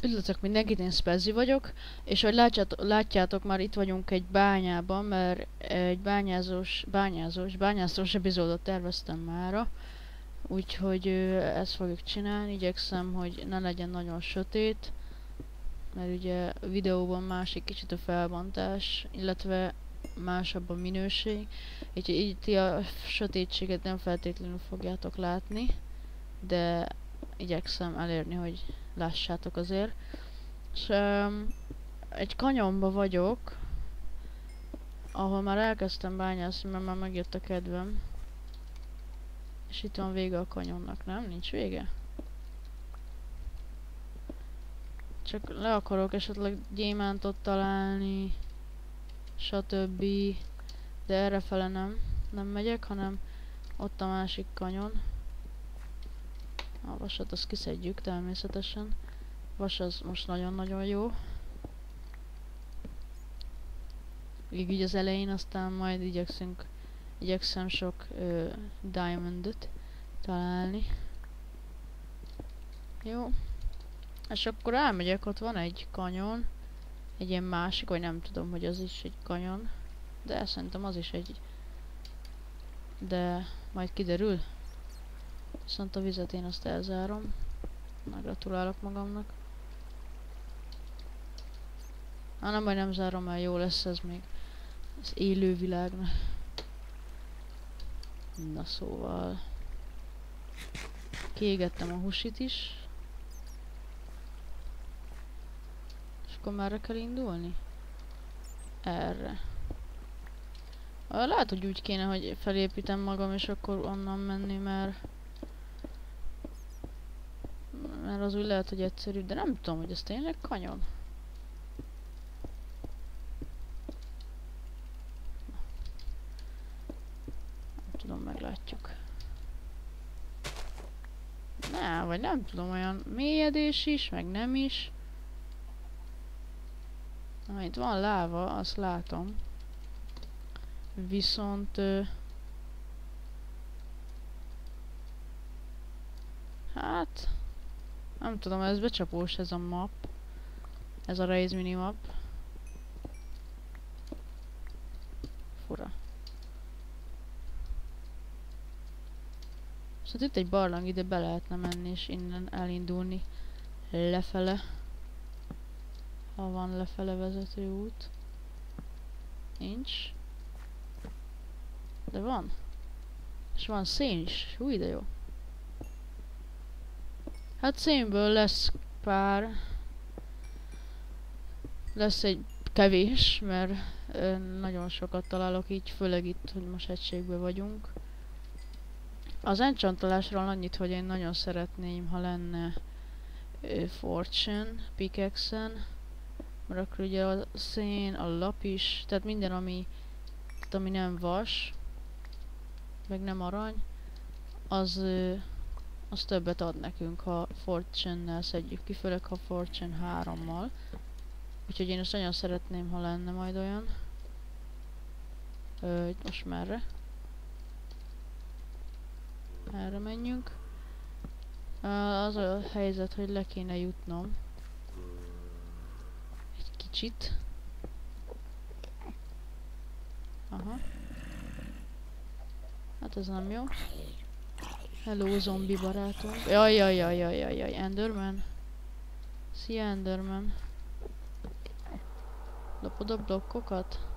Üdvözlök mindenkit, én Spezzy vagyok, és ahogy látjátok, már itt vagyunk egy bányában, mert egy bányászós epizódot terveztem mára. Úgyhogy ezt fogjuk csinálni, igyekszem, hogy ne legyen nagyon sötét, mert ugye a videóban másik kicsit a felbontás, illetve másabb a minőség. Úgyhogy itt a sötétséget nem feltétlenül fogjátok látni, de igyekszem elérni, hogy lássátok azért. És egy kanyonba vagyok, ahol már elkezdtem bányászni, mert már megjött a kedvem. És itt van vége a kanyonnak, nem? Nincs vége? Csak le akarok esetleg gyémántot találni, stb. De errefele nem megyek, hanem ott a másik kanyon. A vasat azt kiszedjük természetesen. Vas az most nagyon-nagyon jó. Így az elején, aztán majd igyekszem sok diamondot találni. Jó. És akkor elmegyek, ott van egy kanyon. Egy ilyen másik, vagy nem tudom, hogy az is egy kanyon. De szerintem az is egy. De majd kiderül. Viszont a vizet én azt elzárom. Gratulálok magamnak. Nem baj, nem zárom el, jó lesz ez még. Az élő világnak. Na szóval. Kiégettem a husit is. És akkor merre kell indulni? Erre. Lehet, hogy úgy kéne, hogy felépítem magam, és akkor onnan menni, mert az úgy lehet, hogy egyszerű, de nem tudom, hogy ez tényleg kanyon. Nem tudom, meglátjuk. Vagy nem tudom, olyan mélyedés is, meg nem is. Na, itt van láva, azt látom. Viszont hát nem tudom, ez becsapós ez a map. Ez a Raise minimap. Fura. Szóval itt egy barlang, ide be lehetne menni és innen elindulni lefele. Ha van lefele vezető út. Nincs. De van. És van szén is. Hú, de jó. Hát szénből lesz pár. Lesz egy kevés, mert nagyon sokat találok így, főleg itt, hogy most egységben vagyunk. Az enchantolásról annyit, hogy én nagyon szeretném, ha lenne Fortune pickaxe-en, mert akkor ugye a szén, a lap is, tehát minden, ami nem vas, meg nem arany, az többet ad nekünk, ha Fortune-nel szedjük ki, főleg ha Fortune 3-mal. Úgyhogy én ezt nagyon szeretném, ha lenne majd olyan. Most merre? Erre menjünk. Az a helyzet, hogy le kéne jutnom. Egy kicsit. Aha. Hát ez nem jó. Hello, zombi barátom. Jaj, Enderman. Szia, Enderman. Lopod a blokkokat?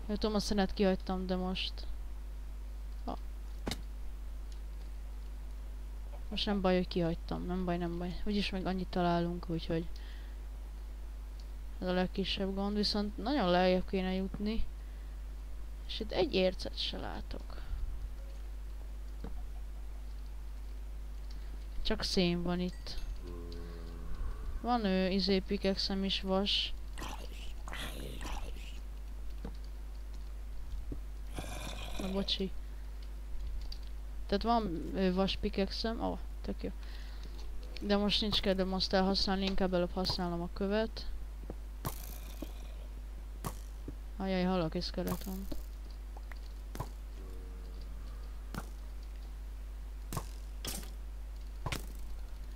Jó, tudom, a szenet kihagytam, de most... Most nem baj, hogy kihagytam. Nem baj. Úgyis meg annyit találunk, úgyhogy... Ez a legkisebb gond, viszont nagyon lejjebb kéne jutni. És itt egy ércet se látok. Csak szén van itt. Van pickaxe-em is, vas. Na bocsi. Tehát van vas pickaxe-em. Ó, tök jó. De most nincs kedvem azt elhasználni, inkább előbb használom a követ. Ajaj, hallok egy skeleton.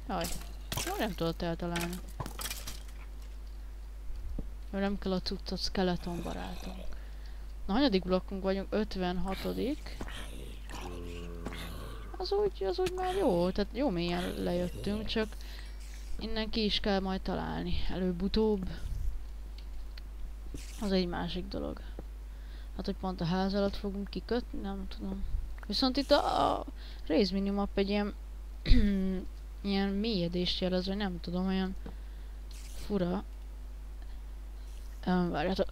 Jaj. nem tudott eltalálni. Jó, nem kell a cuccot, skeleton barátunk. Na, hanyadik blokkunk vagyunk? 56-odik. Az úgy már jó, tehát jó mélyen lejöttünk, csak innen ki is kell majd találni. Előbb-utóbb. Az egy másik dolog. Hát, hogy pont a ház alatt fogunk kikötni, nem tudom. Viszont itt a race minimap egy ilyen ilyen mélyedést jelez, vagy nem tudom, olyan fura. Várjátok.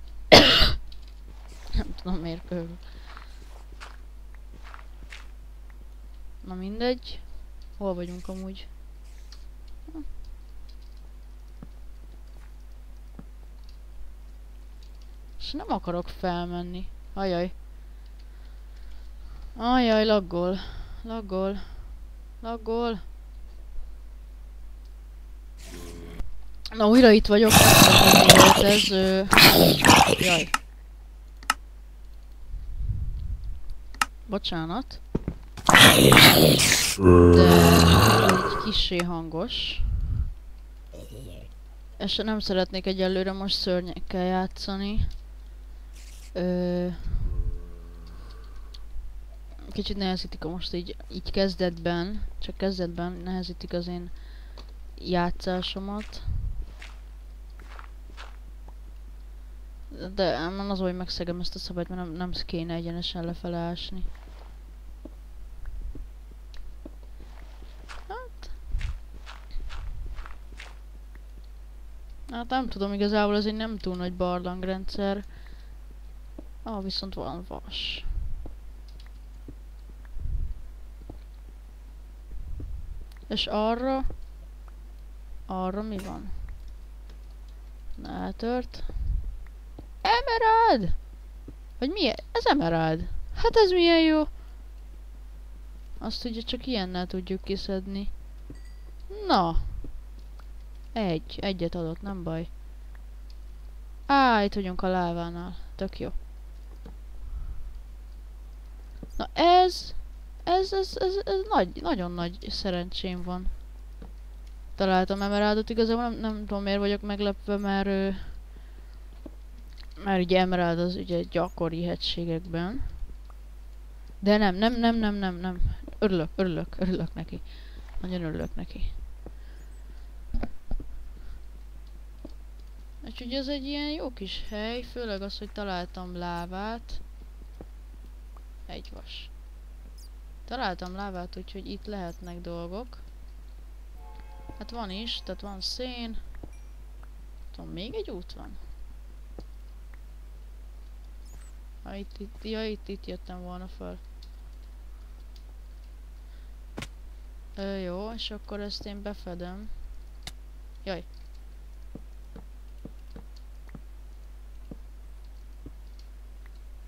Nem tudom miért körül. Na mindegy. Hol vagyunk amúgy? És nem akarok felmenni. Ajaj. Ajaj, laggol. Laggol. Laggol. Na, újra itt vagyok. Ez... Jaj. Bocsánat. De egy kissé hangos. És nem szeretnék egyelőre most szörnyekkel játszani. Kicsit nehezítik most így kezdetben, csak kezdetben nehezítik az én játszásomat. De nem az, hogy megszegem ezt a szabályt, mert nem kéne egyenesen lefele ásni. Hát nem tudom, igazából ez egy nem túl nagy barlangrendszer. Viszont van vas. És arra mi van? Eltört. Emerald! Vagy mi? Ez emerald. Hát ez milyen jó. Azt ugye csak ilyennel tudjuk kiszedni. Na. Egyet adott, nem baj. Itt vagyunk a lávánál. Tök jó. Na ez nagyon nagy szerencsém van. Találtam emeraldot, igazából nem tudom miért vagyok meglepve, mert ugye emerald az ugye gyakori hegységekben. De nem. Örülök neki. Nagyon örülök neki. Úgyhogy ez egy ilyen jó kis hely, főleg az, hogy találtam lávát. Egy vas. Találtam lávát, úgyhogy itt lehetnek dolgok. Hát van is, tehát van szén. Tudom, még egy út van. Itt jöttem volna föl. Jó, és akkor ezt én befedem. Jaj.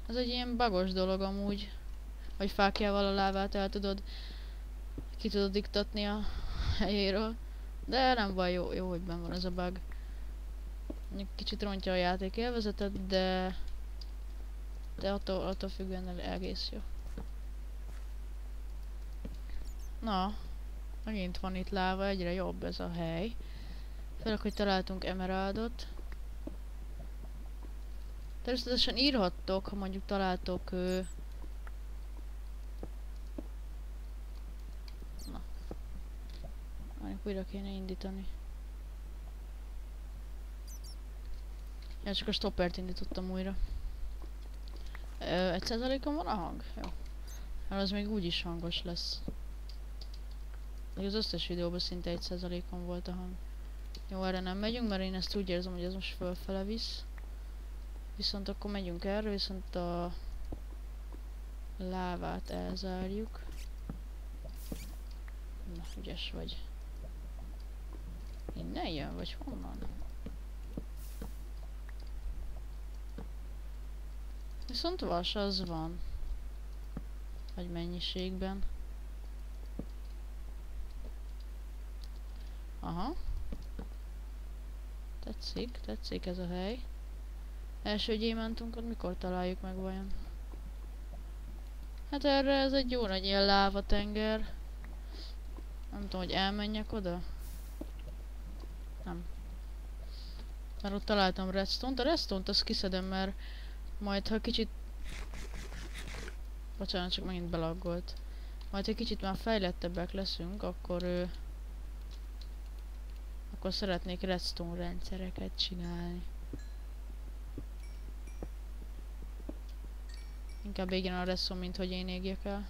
Ez egy ilyen bagos dolog amúgy, hogy fákjával a lávát ki tudod iktatni a helyéről. De nem baj, jó, hogy benn van ez a bug. Kicsit rontja a játék élvezetet, de attól függően egész jó. Na, megint van itt láva, egyre jobb ez a hely. Főleg, hogy találtunk emeraldot. Természetesen írhattok, ha mondjuk találtok... Na. Mondjuk újra kéne indítani. Ja, csak a stoppert indítottam újra. 1%-on van a hang? Jó. Mert az még úgyis hangos lesz. Az összes videóban szinte 1%-on volt a hang. Jó, erre nem megyünk, mert én ezt úgy érzem, hogy ez most fölfele visz. Viszont akkor megyünk erre, viszont a lávát elzárjuk. Na, ügyes vagy. Innen jön, vagy honnan? Viszont vas az van. Vagy mennyiségben. Aha. Tetszik ez a hely. Első gyémántunkat mikor találjuk meg vajon? Hát erre ez egy jó nagy ilyen lávatenger. Nem tudom, hogy elmenjek oda. Nem. Már ott találtam redstone-t. A redstone-t azt kiszedem, mert majd ha kicsit... Bocsánat, csak megint belaggolt. Majd ha kicsit már fejlettebbek leszünk, akkor szeretnék redstone rendszereket csinálni. Inkább égjen a redstone, mint hogy én égjek el.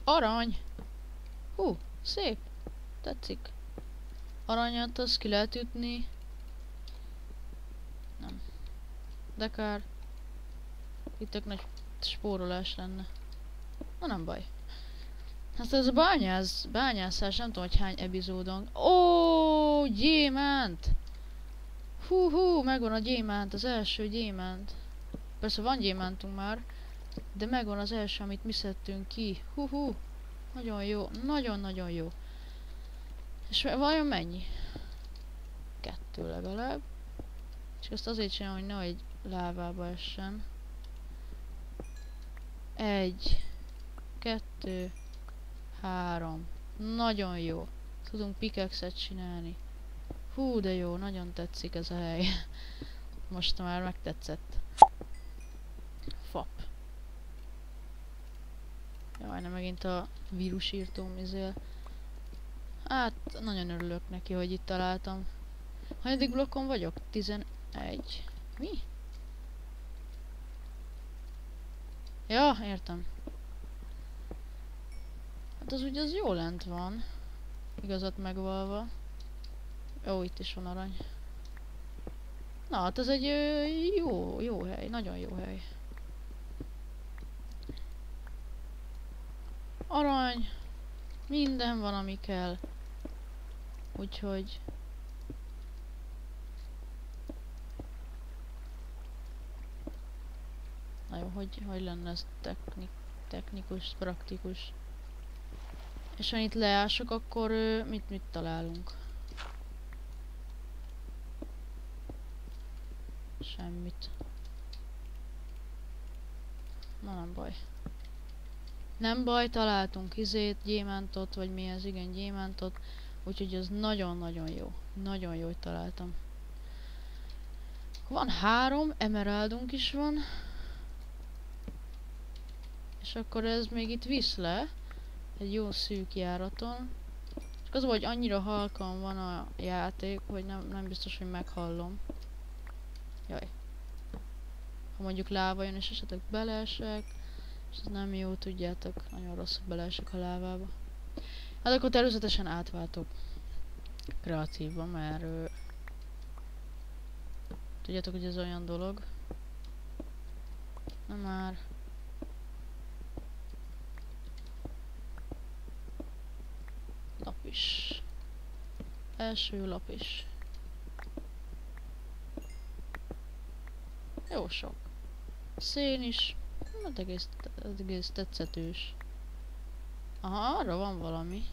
Arany! Hú, szép! Tetszik. Aranyat azt ki lehet ütni. Nem. De kár. Itt tök nagy spórolás lenne. Na nem baj. Hát ez a bányászás, nem tudom, hogy hány epizódon. Ó, gyémánt! Hú, megvan a gyémánt, az első gyémánt. Persze van gyémántunk már, de megvan az első, amit mi szedtünk ki. Hú, nagyon jó, nagyon-nagyon jó. És vajon mennyi? 2 legalább. És ezt azért csinálom, hogy nehogy lávába essen. 1, 2, 3. Nagyon jó. Tudunk pickaxe-et csinálni. Hú, de jó, nagyon tetszik ez a hely. Most már megtetszett. Fap. Jaj, nem megint a vírusírtóm izél. Hát, nagyon örülök neki, hogy itt találtam. Hanyadik blokkon vagyok? 11. Mi? Ja, értem. Hát az ugye az jó lent van. Igazat megvalva. Ó, itt is van arany. Na, hát ez egy jó hely, nagyon jó hely. Arany. Minden van, ami kell. Úgyhogy... Na jó, hogy lenne ez technikus, praktikus. És ha itt leások, akkor mit találunk? Semmit. Na nem baj. Nem baj, találtunk gyémántot, vagy mi ez, igen, gyémántot. Úgyhogy ez nagyon-nagyon jó. Nagyon jó, hogy találtam. Van 3, emeraldunk is van. És akkor ez még itt visz le. Egy jó szűk járaton. És az, hogy annyira halkan van a játék, hogy nem biztos, hogy meghallom. Jaj. Ha mondjuk láva jön, és esetleg beleesek, és ez nem jó, tudjátok, nagyon rossz, hogy beleesek a lávába. Hát akkor természetesen átváltok kreatívba, mert tudjátok, hogy ez olyan dolog. Na már. Lap is. Első lap is. Jó sok. Szén is. Hát egész tetszetős. Aha, arra van valami.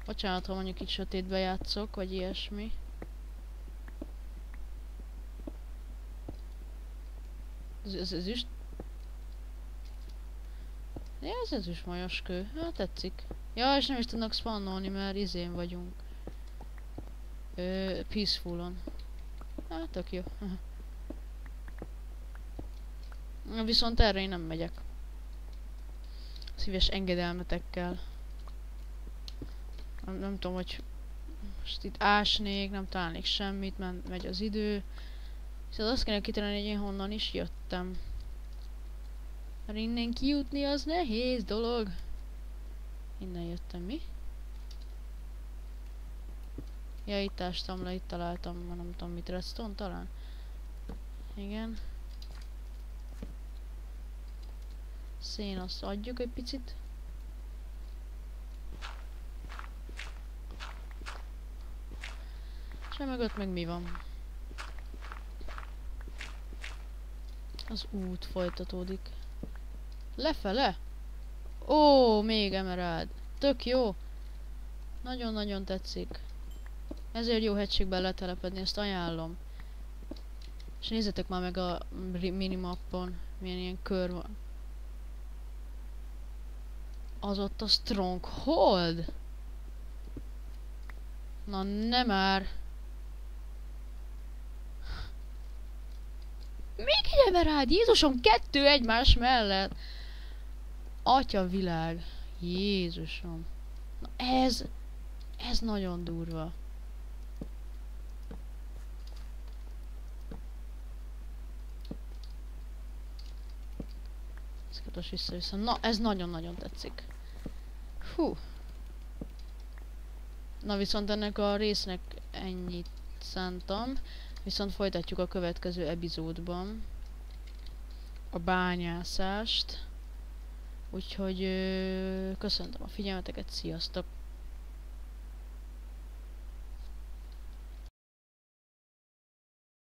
Bocsánat, ha mondjuk itt sötétbe játszok, vagy ilyesmi. Ez is... Ja, ez is majoskő. Hát tetszik. Ja, és nem is tudnak spannolni, mert izén vagyunk. Peacefulon. Hát tök jó. Viszont erre én nem megyek. Szíves engedelmetekkel. Nem tudom, hogy most itt ásnék, nem találnék semmit, mert megy az idő. Szóval azt kéne kitalálni, hogy én honnan is jöttem. Mert innen kijutni az nehéz dolog. Innen jöttem, mi? Ja, itt ástam le, itt találtam, nem tudom mit, redstone talán? Igen. Szén, azt adjuk egy picit. És mögött meg mi van? Az út folytatódik. Lefele? Ó, még emerald. Tök jó. Nagyon-nagyon tetszik. Ezért jó hegységben letelepedni, ezt ajánlom. És nézzetek már meg a minimappon, milyen ilyen kör van. Az ott a Stronghold. Na nem már. Még egy emerád, Jézusom, 2 egymás mellett. Atya világ. Jézusom. Na ez nagyon durva. Ezeket most vissza-vissza. Na, ez nagyon-nagyon tetszik. Hú. Na viszont ennek a résznek ennyit szántam. Viszont folytatjuk a következő epizódban a bányászást. Úgyhogy köszöntöm a figyelmeteket, sziasztok!